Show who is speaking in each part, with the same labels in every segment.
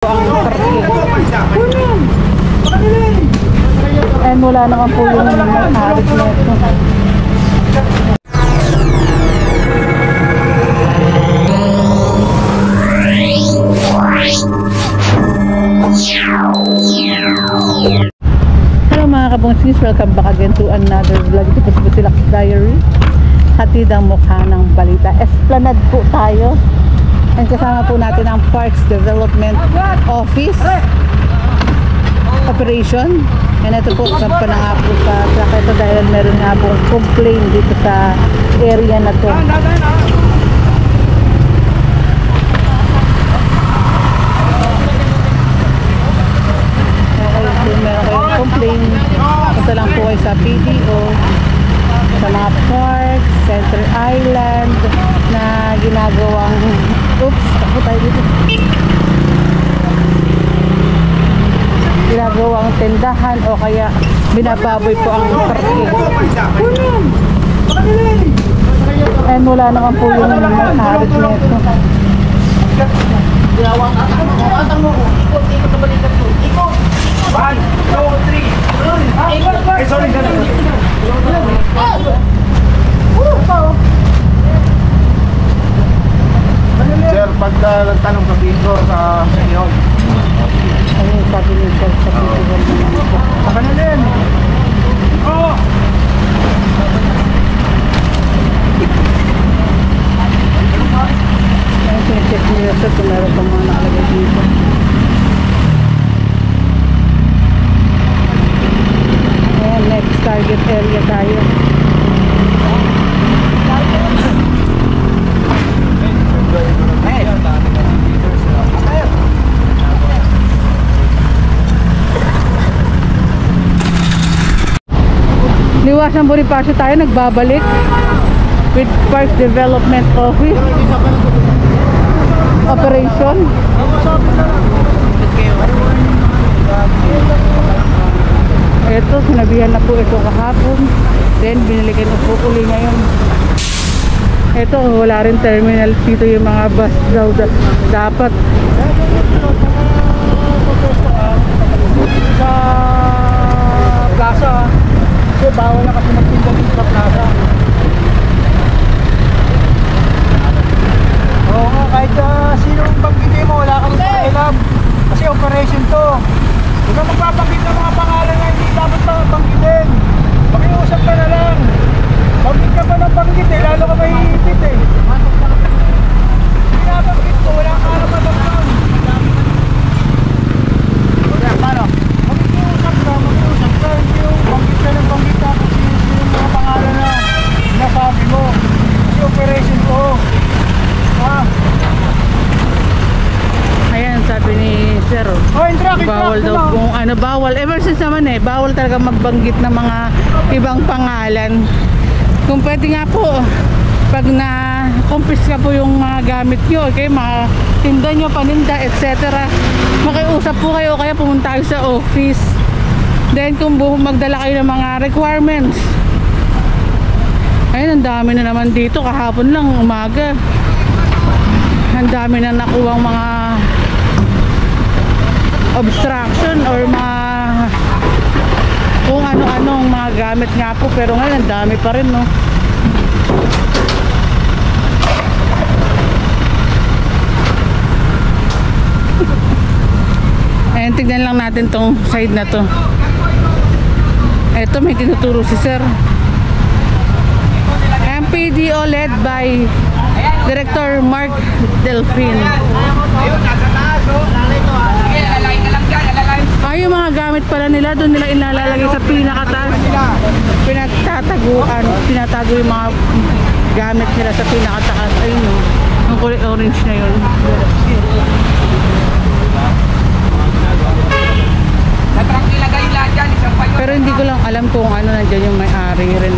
Speaker 1: And wala naman po yung arit na ito. Hello mga kabungsings, welcome back again to another vlog. Ito po si Lux Diary. Hatid ang mukha ng balita. Esplanade po tayo. And kasama po natin ang Parks Development Office Operation. And ito po, sampa na nga po sa track ito dahil meron nga pong complaint dito sa area na to. Okay, kung meron kayong complaint, punta lang po kayo sa PDO, sa mga parks, Center Island na ginagawang ako tayo dito. Ginagawang tendahan o kaya binababoy po ang parking. And wala naman po yung arit na ito.
Speaker 2: Sir, pag nagtanong ka dito sa inyo,
Speaker 1: ano yung sabi niyo sir sa festival naman po?
Speaker 2: saka na din. Oo!
Speaker 1: Ano sinecheck niyo sir kung meron pa mga nakalagay dito? Ayan, next target area tayo. Liwasan Bonifacio tayo, nagbabalik with Parks Development Office Operation. Ito, sinabihan na po ito kahapon, then binilikan na po uli ngayon. Ito, wala rin terminal dito yung mga bus daw dapat.
Speaker 2: Sa plaza, kasi bawal na kasi magtinda dito sa plaza. Oo nga, kahit sinong banggitin mo, wala kang pakialam. Kasi operation to. Huwag kang magpapanggit ng mga pangalan na hindi dapat banggitin. Pakiusap ka na lang. Banggit ka pa ng banggit eh, lalo ka mahihipit eh. Pinabanggit ko, wala kang alaman ng doon. Paano? Mag-iusap ka. Hindi yung banggit ka ng banggit ka kung sino yung mga pangalan na nasabi mo. Kasi operation ko. Ha?
Speaker 1: Ayan, sabi ni Sir, bawal daw kung ano, bawal. Ever since naman bawal talaga magbanggit ng mga ibang pangalan. Kung pwede nga po, pag na-confisca po yung mga gamit nyo, okay, mga tinda nyo, paninda, etc. Makiusap po kayo, kaya pumunta kayo sa office. Then kung magdala kayo ng mga requirements. Ayun, ang dami na naman dito, kahapon lang, umaga. Ang dami na nakuwang mga obstruction or mga kung ano-anong mga gamit nga po, pero ngayon ang dami pa rin, no? Ayan, tignan lang natin tong side na to. Eto, may tinuturo si Sir. MPDO led by Director Mark Delfin. Ay, yung mga gamit pala nila, doon nila inalalagay sa pinakataas. Pinatago yung mga gamit nila sa pinakataas. Ayun, no? Yung kulay orange na yun. Pero hindi ko lang alam kung ano nandiyan yung may-ari rin.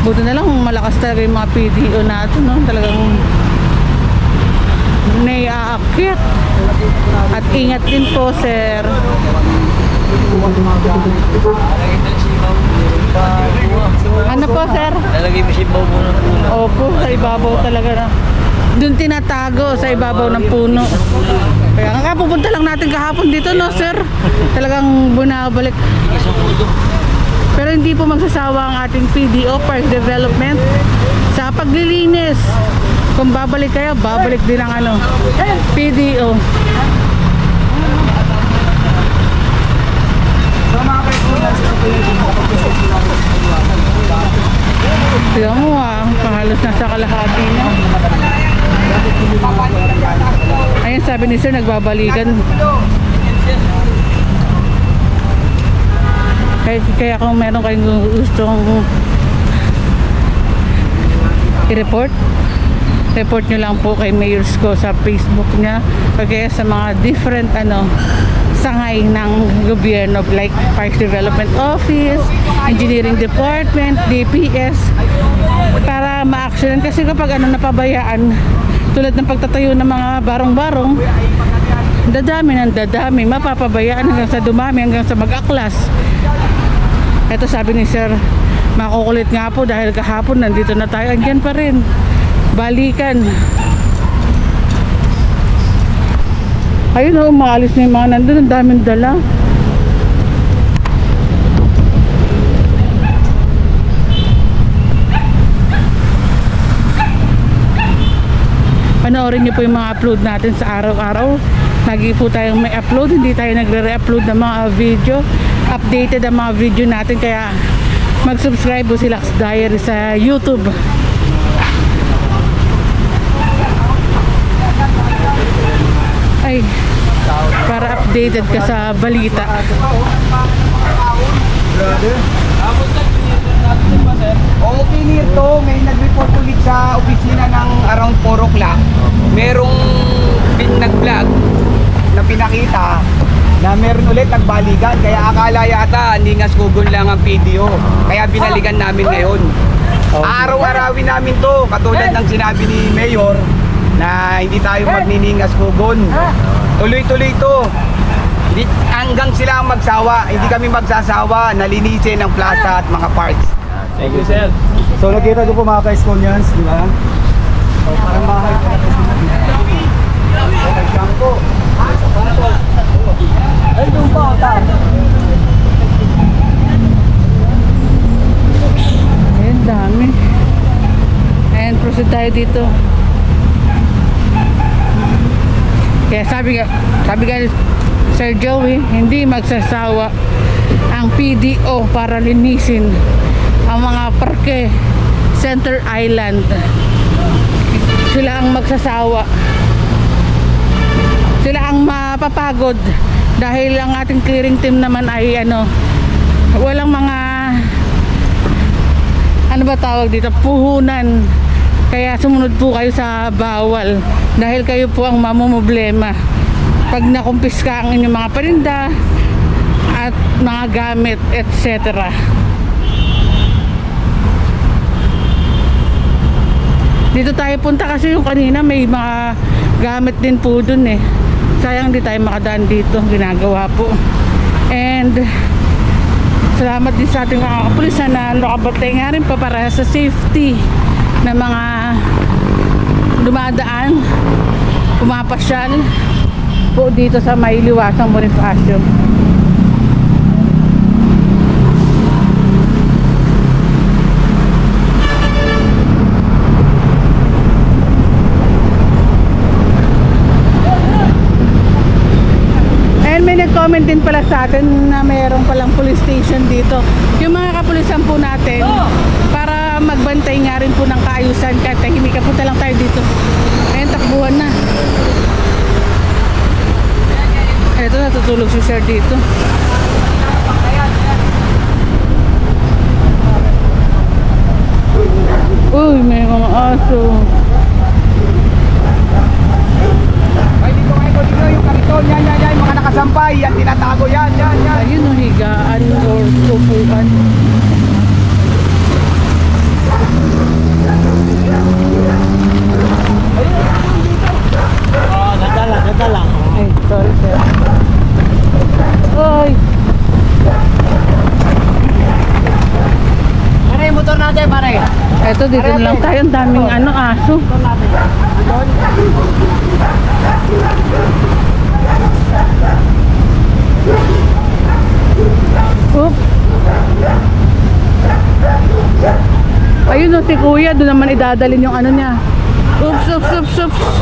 Speaker 1: Buti na lang malakas talaga yung mga PDO natin, no? Talagang naiaakyat. At ingat din po, sir. Ano po, sir?
Speaker 3: Lalagay mo si ibabaw ng puno.
Speaker 1: Opo, sa ibabaw talaga na. Doon tinatago sa ibabaw ng puno. Kaya nga pupunta lang natin kahapon dito, no sir? Talagang bunabalik. Pero hindi po magsasawa ang ating PDO, Park Development, sa paglilinis. Kung babalik kayo, babalik din ang ano, PDO. Tignan mo halos nasa kalahati na. Ayun, sabi ni sir, nagbabalikan. Kaya kung meron kayong gustong i-report, report nyo lang po kay Mayor Isko sa Facebook niya, o kaya sa mga different sangay ng gobyerno like Parks Development Office, Engineering Department, DPS, para ma-actionan. Kasi kapag napabayaan, tulad ng pagtatayo ng mga barong-barong, dadami, mapapabayaan hanggang sa dumami, hanggang sa mag-aklas. Ito sabi ni sir, makukulit nga po dahil kahapon nandito na tayo, andyan pa rin, balikan. Ayun umaalis na yung mga nandun, ang daming dala. Panoorin niyo po yung mga upload natin sa araw-araw. Lagi po tayong may upload, hindi tayo nagre-re-upload ng mga video. Updated ang mga video natin, kaya mag-subscribe po si Lux Diary sa YouTube. Ay, para updated ka sa balita.
Speaker 4: Okay, Nirto, may nag-report ulit sa opisina ng around 4 o'clock. Merong nag-vlog na pinakita na meron ulit nagbalikan. Kaya akala yata Ningas Kugon lang ang PDO. Kaya binalikan namin ngayon. Araw-arawin namin to, katulad ng sinabi ni Mayor na hindi tayo magniningas Kugon. Tuloy-tuloy to. Hanggang sila ang magsawa, hindi kami magsasawa na linisin ang plaza at mga parks.
Speaker 3: Thank you, sir.
Speaker 2: So nakita ko po mga ka-Esconians, di ba? So, parang bahay po. Nagkampo. Ay, doon pa, ta.
Speaker 1: Ayun, dami. Ayan, proceed tayo dito. Kaya sabi nga Sir Joey, hindi magsasawa ang PDO para linisin ang mga parke, Center Island. Sila ang magsasawa. Sila ang mapapagod dahil ang ating clearing team naman ay walang mga tawag dito, puhunan. Kaya sumunod po kayo sa bawal dahil kayo po ang mamumblema pag nakumpiska ang inyong mga parinda at mga gamit, etc. Dito tayo punta kasi yung kanina may mga gamit din po dun eh. Sayang di tayo makadaan dito, ginagawa po. And salamat din sa ating mga kapulis na nakabatay nga rin pa para sa safety ng mga dumadaan, pumapasyal po dito sa may liwasang Bonifacio. May nag-comment din pala sa atin na mayroong palang police station dito. Yung mga kapulisan po natin, para magbantay nga rin po ng kaayusan, kahit tahimik, punta lang tayo dito. Ayun, takbuhan na. Ito, natutulog si sir dito. Uy, may mga aso.
Speaker 4: Yung kariton, yan, mga nakasampay, yan, tinatago yan.
Speaker 1: Ayun, higaan or upuan.
Speaker 3: Ganda lang.
Speaker 1: Ay, sorry sir. Oy!
Speaker 3: Pare, motor natin, pare.
Speaker 1: Eto, dito na lang tayo. Ang daming aso. Ayun o, si kuya, doon naman idadalin yung ano niya. Oops, oops, oops, oops.